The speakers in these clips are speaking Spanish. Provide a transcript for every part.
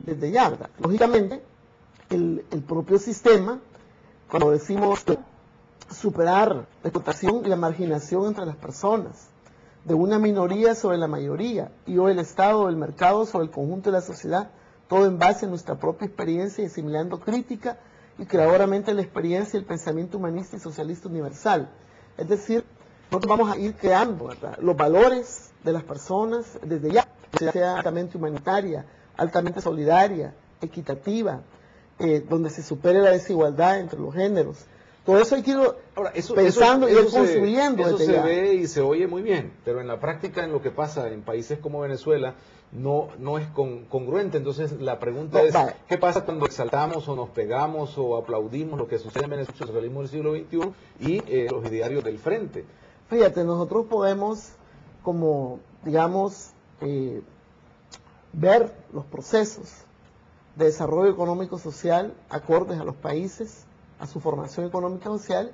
desde ya, ¿verdad? Lógicamente, el propio sistema, cuando decimos superar la explotación y la marginación entre las personas, de una minoría sobre la mayoría, y o el Estado o el mercado sobre el conjunto de la sociedad, todo en base a nuestra propia experiencia y asimilando crítica y creadoramente la experiencia y el pensamiento humanista y socialista universal. Es decir, nosotros vamos a ir creando, ¿verdad?, los valores de las personas desde ya, sea altamente humanitaria, altamente solidaria, equitativa, donde se supere la desigualdad entre los géneros. Todo eso hay que ir pensando y construyendo. Eso se ve y se oye muy bien, pero en la práctica, en lo que pasa en países como Venezuela, no es congruente. Entonces la pregunta es, ¿qué pasa cuando exaltamos o nos pegamos o aplaudimos lo que sucede en Venezuela, el socialismo del siglo XXI y los idearios del frente? Fíjate, nosotros podemos, como digamos, ver los procesos de desarrollo económico social acordes a los países, a su formación económica social,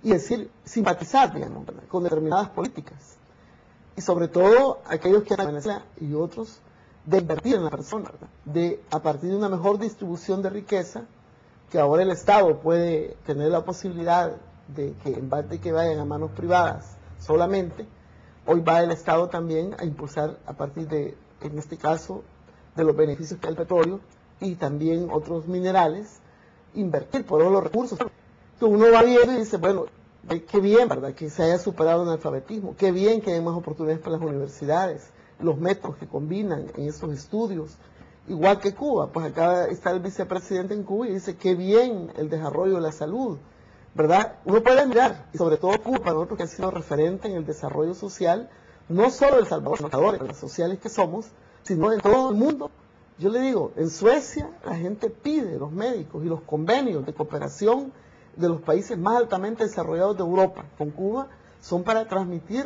y decir, simpatizar, digamos, ¿verdad?, con determinadas políticas. Y sobre todo aquellos que en Venezuela y otros, de invertir en la persona, ¿verdad?, de a partir de una mejor distribución de riqueza, que ahora el Estado puede tener la posibilidad de que en vez de que vayan a manos privadas solamente, hoy va el Estado también a impulsar a partir de, en este caso, de los beneficios que da el petróleo y también otros minerales, invertir por los recursos. Entonces uno va viendo y dice, bueno, qué bien, ¿verdad?, que se haya superado el analfabetismo, qué bien que hay más oportunidades para las universidades, los métodos que combinan en esos estudios, igual que Cuba. Pues acá está el vicepresidente en Cuba y dice, qué bien el desarrollo de la salud, ¿verdad? Uno puede mirar, y sobre todo Cuba, para nosotros que ha sido referente en el desarrollo social, no solo de El Salvador, los sociales que somos, sino en todo el mundo. Yo le digo, en Suecia la gente pide los médicos y los convenios de cooperación de los países más altamente desarrollados de Europa con Cuba son para transmitir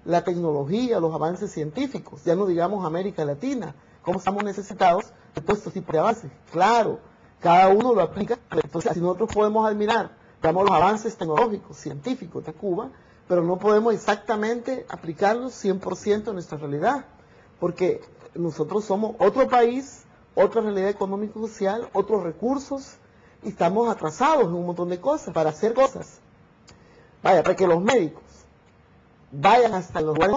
la tecnología, los avances científicos, ya no digamos América Latina, cómo estamos necesitados de todos estos tipos de avances. Claro, cada uno lo aplica, entonces si nosotros podemos admirar, digamos, los avances tecnológicos, científicos de Cuba, pero no podemos exactamente aplicarlos 100% en nuestra realidad, porque nosotros somos otro país, otra realidad económico-social, otros recursos, y estamos atrasados en un montón de cosas, para hacer cosas. Vaya, para que los médicos vayan hasta los lugares,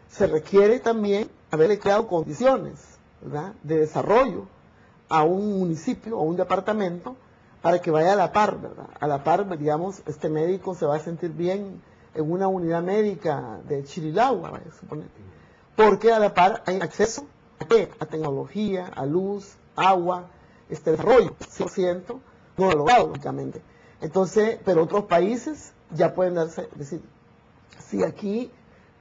se requiere también haberle creado condiciones, ¿verdad?, de desarrollo a un municipio o un departamento para que vaya a la par, ¿verdad? A la par, digamos, este médico se va a sentir bien en una unidad médica de Chirilagua, vaya a suponer, porque a la par hay acceso ¿a qué? A tecnología, a luz, agua, desarrollo, 100%, no lo logrado, lógicamente. Entonces, pero otros países ya pueden darse, decir, si aquí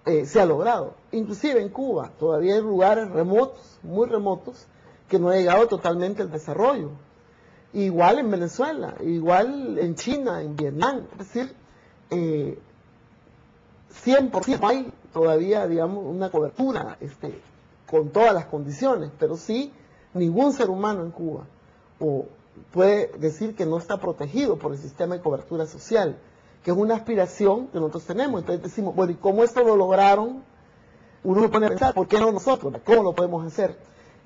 se ha logrado. Inclusive en Cuba todavía hay lugares remotos, muy remotos, que no ha llegado totalmente el desarrollo. Igual en Venezuela, igual en China, en Vietnam, es decir, 100% hay todavía, digamos, una cobertura con todas las condiciones, pero sí, ningún ser humano en Cuba puede decir que no está protegido por el sistema de cobertura social, que es una aspiración que nosotros tenemos. Entonces decimos, bueno, ¿y cómo esto lo lograron? Uno se pone a pensar, ¿por qué no nosotros? ¿Cómo lo podemos hacer?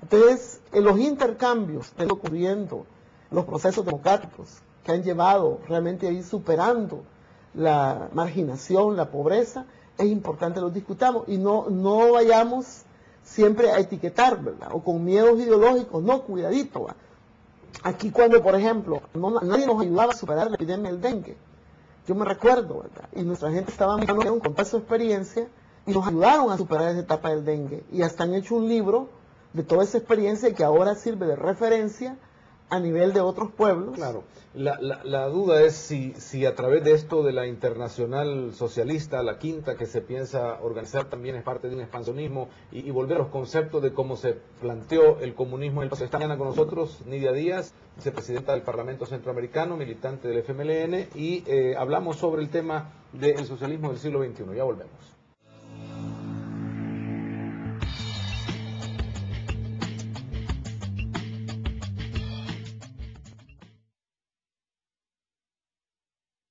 Entonces, en los intercambios que están ocurriendo, los procesos democráticos que han llevado realmente a ir superando la marginación, la pobreza, es importante que los discutamos y no vayamos siempre a etiquetar, ¿verdad?, o con miedos ideológicos. No, cuidadito, ¿va? Aquí cuando, por ejemplo, nadie nos ayudaba a superar la epidemia del dengue, yo me recuerdo, ¿verdad?, y nuestra gente estaba muy con toda su experiencia y nos ayudaron a superar esa etapa del dengue, y hasta han hecho un libro de toda esa experiencia que ahora sirve de referencia a nivel de otros pueblos. Claro, la duda es si a través de esto de la internacional socialista, la quinta que se piensa organizar, también es parte de un expansionismo y volver a los conceptos de cómo se planteó el comunismo. Está mañana con nosotros Nidia Díaz, vicepresidenta del Parlamento Centroamericano, militante del FMLN, y hablamos sobre el tema del socialismo del siglo XXI. Ya volvemos.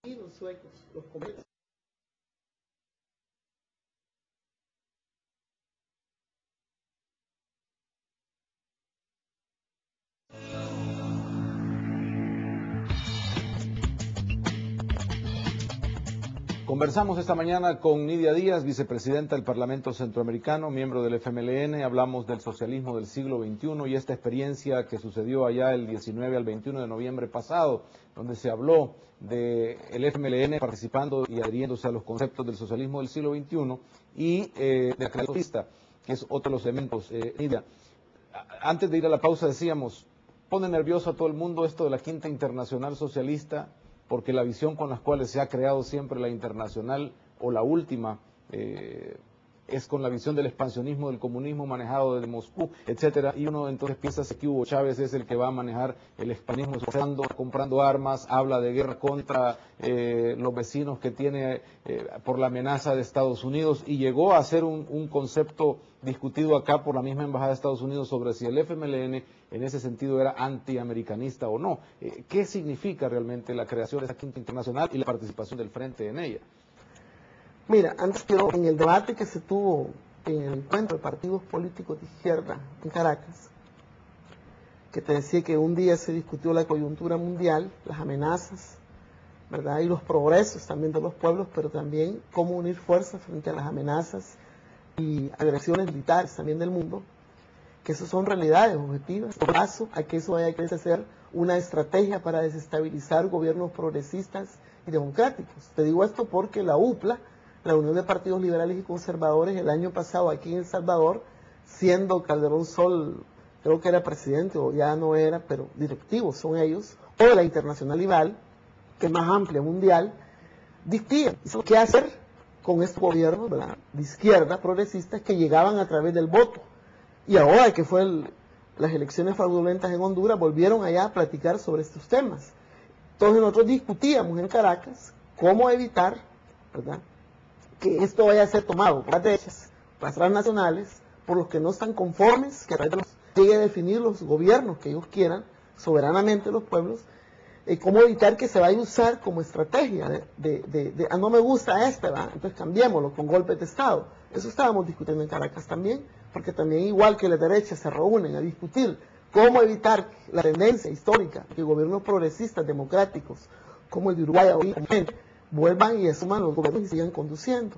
Y los suecos, los comunistas. Conversamos esta mañana con Nidia Díaz, vicepresidenta del Parlamento Centroamericano, miembro del FMLN. Hablamos del socialismo del siglo XXI y esta experiencia que sucedió allá el 19 al 21 de noviembre pasado, donde se habló del FMLN participando y adhiriéndose a los conceptos del socialismo del siglo XXI y de la creación, que es otro de los elementos. Nidia, antes de ir a la pausa decíamos, pone nervioso a todo el mundo esto de la Quinta Internacional Socialista, porque la visión con las cuales se ha creado siempre la internacional o la última es con la visión del expansionismo del comunismo manejado desde Moscú, etcétera, y uno entonces piensa que Hugo Chávez es el que va a manejar el expansionismo, comprando armas, habla de guerra contra los vecinos que tiene por la amenaza de Estados Unidos, y llegó a ser un concepto discutido acá por la misma Embajada de Estados Unidos sobre si el FMLN en ese sentido era antiamericanista o no. ¿Qué significa realmente la creación de esa Quinta Internacional y la participación del Frente en ella? Mira, antes quiero, en el debate que se tuvo en el encuentro de partidos políticos de izquierda en Caracas, que te decía que un día se discutió la coyuntura mundial, las amenazas, ¿verdad? Y los progresos también de los pueblos, pero también cómo unir fuerzas frente a las amenazas y agresiones militares también del mundo, que eso son realidades objetivas. Por caso, a que eso haya que ser una estrategia para desestabilizar gobiernos progresistas y democráticos. Te digo esto porque la UPLA, la Unión de Partidos Liberales y Conservadores, el año pasado aquí en El Salvador, siendo Calderón Sol, creo que era presidente o ya no era, pero directivos son ellos, o de la Internacional Liberal, que es más amplia, mundial, discutían qué hacer con estos gobiernos, ¿verdad?, de izquierda, progresistas, que llegaban a través del voto. Y ahora que fue las elecciones fraudulentas en Honduras, volvieron allá a platicar sobre estos temas. Entonces nosotros discutíamos en Caracas cómo evitar, ¿verdad?, que esto vaya a ser tomado por las derechas, por las transnacionales, por los que no están conformes, que a través de los llegue a definir los gobiernos que ellos quieran, soberanamente los pueblos, cómo evitar que se vaya a usar como estrategia no me gusta ¿verdad?, entonces cambiémoslo con golpes de Estado. Eso estábamos discutiendo en Caracas también, porque también igual que las derechas se reúnen a discutir cómo evitar la tendencia histórica que gobiernos progresistas, democráticos, como el de Uruguay, vuelvan y asuman los gobiernos y sigan conduciendo.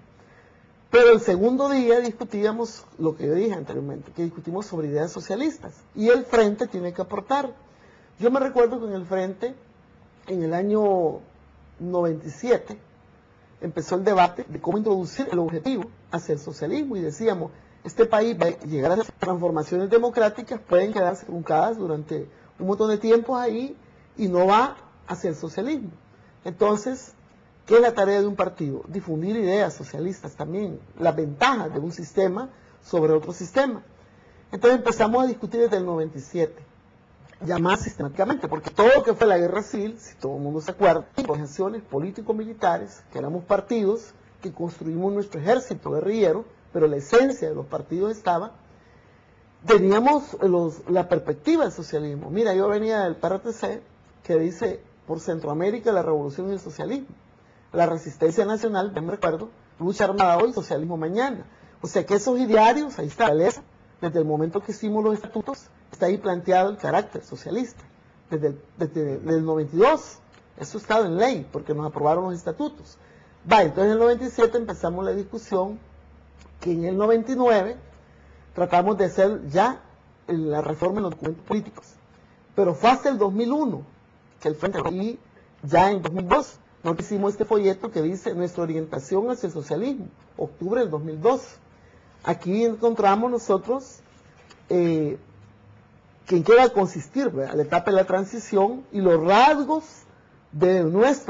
Pero el segundo día discutíamos lo que yo dije anteriormente, que discutimos sobre ideas socialistas, y el Frente tiene que aportar. Yo me recuerdo que en el Frente, en el año 97, empezó el debate de cómo introducir el objetivo hacia el socialismo, y decíamos, este país va a llegar a las transformaciones democráticas, pueden quedarse truncadas durante un montón de tiempo ahí, y no va hacia el socialismo. Entonces, ¿qué es la tarea de un partido? Difundir ideas socialistas también, las ventajas de un sistema sobre otro sistema. Entonces empezamos a discutir desde el 97, ya más sistemáticamente, porque todo lo que fue la guerra civil, si todo el mundo se acuerda, organizaciones político-militares, que éramos partidos, que construimos nuestro ejército guerrillero, pero la esencia de los partidos estaba, teníamos la perspectiva del socialismo. Mira, yo venía del PRTC, que dice, por Centroamérica, la revolución y el socialismo. La resistencia nacional, me recuerdo, lucha armada hoy, socialismo mañana. O sea que esos idearios, ahí está, desde el momento que hicimos los estatutos, está ahí planteado el carácter socialista, desde el 92, eso estaba en ley, porque nos aprobaron los estatutos. Entonces en el 97 empezamos la discusión, que en el 99 tratamos de hacer ya la reforma en los documentos políticos, pero fue hasta el 2001, que el Frente, y ya en 2002, nosotros hicimos este folleto que dice nuestra orientación hacia el socialismo, octubre del 2002. Aquí encontramos nosotros en qué va a consistir, ¿verdad?, la etapa de la transición y los rasgos de nuestro